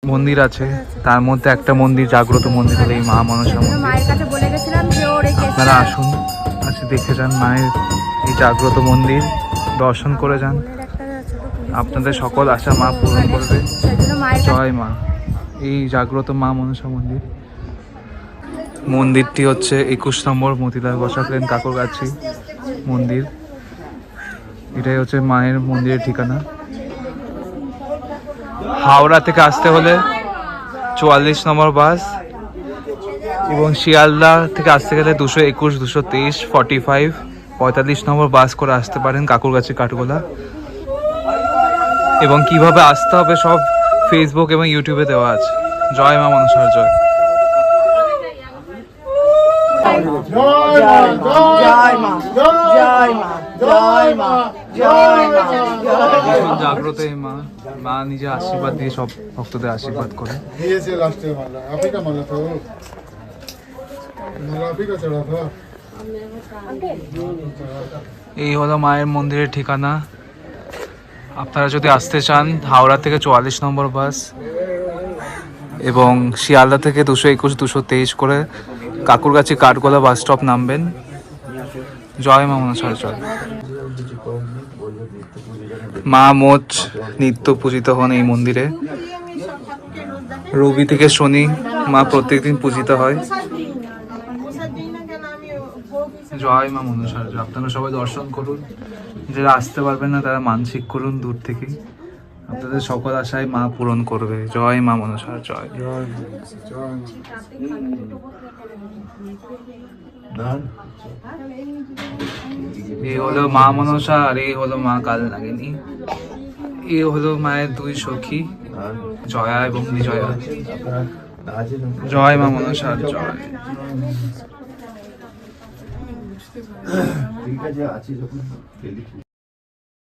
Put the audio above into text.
মন্দির আছে, তার মধ্যে একটা মন্দির জাগ্রত মন্দির হলো এই মা মনসা মন্দির। মায়ের কাছে বলে গেছিলাম যে ওর এই আপনারা আসুন, আসে দেখে যান মায়ের এই জাগ্রত মন্দির, দর্শন করে যান। আপনাদের সকল আশা মা পূরণ করবে। জয় মা। এই জাগ্রত মা মনসা মন্দির। মন্দিরটি হচ্ছে 21 নম্বর মতিলাল বসাক লেন কাকুরগাছি মন্দির। এটাই হচ্ছে মায়ের মন্দিরের ঠিকানা। হাওড়া থেকে আসতে হলে 44 নম্বর বাস, এবং শিয়ালদা থেকে আসতে গেলে 221, 223, 45, 45 নম্বর বাস করে আসতে পারেন কাকুরগাছি কাঠগোলা। এবং কিভাবে আসতে হবে সব ফেসবুক এবং ইউটিউবে দেওয়া আছে। জয় মা মনসার জয়। জাগ্রত মা, মা নিজে আশীর্বাদ দিয়ে সব ভক্তদের আশীর্বাদ করে। এই হলো মায়ের মন্দিরের ঠিকানা। আপনারা যদি আসতে চান হাওড়া থেকে 44 নম্বর বাস, এবং শিয়ালদা থেকে 221, 223 করে কাকুরগাছি কাঠগোলা বাস স্টপ নামবেন। জয় মা মনসার জয়। মা মোচ নিত্য পূজিত হন এই মন্দিরে। রবি থেকে শনি মা প্রত্যেকদিন পূজিত হয়। জয় মা মনসার জয়। আপনারা সবাই দর্শন করুন, যারা আসতে পারবেন না তারা মানসিক করুন দূর থেকে, আপনাদের সকল আশায় মা পূরণ করবে। জয় মা মনসার জয়। এই হলো মা মনসা, আর এই হলো মা কালনাগিনী। এই হলো মায়ের দুই সখী, জয়া এবং বিজয়া। জয় মা মনসার জয়। ঠিক আছে, আছি যখন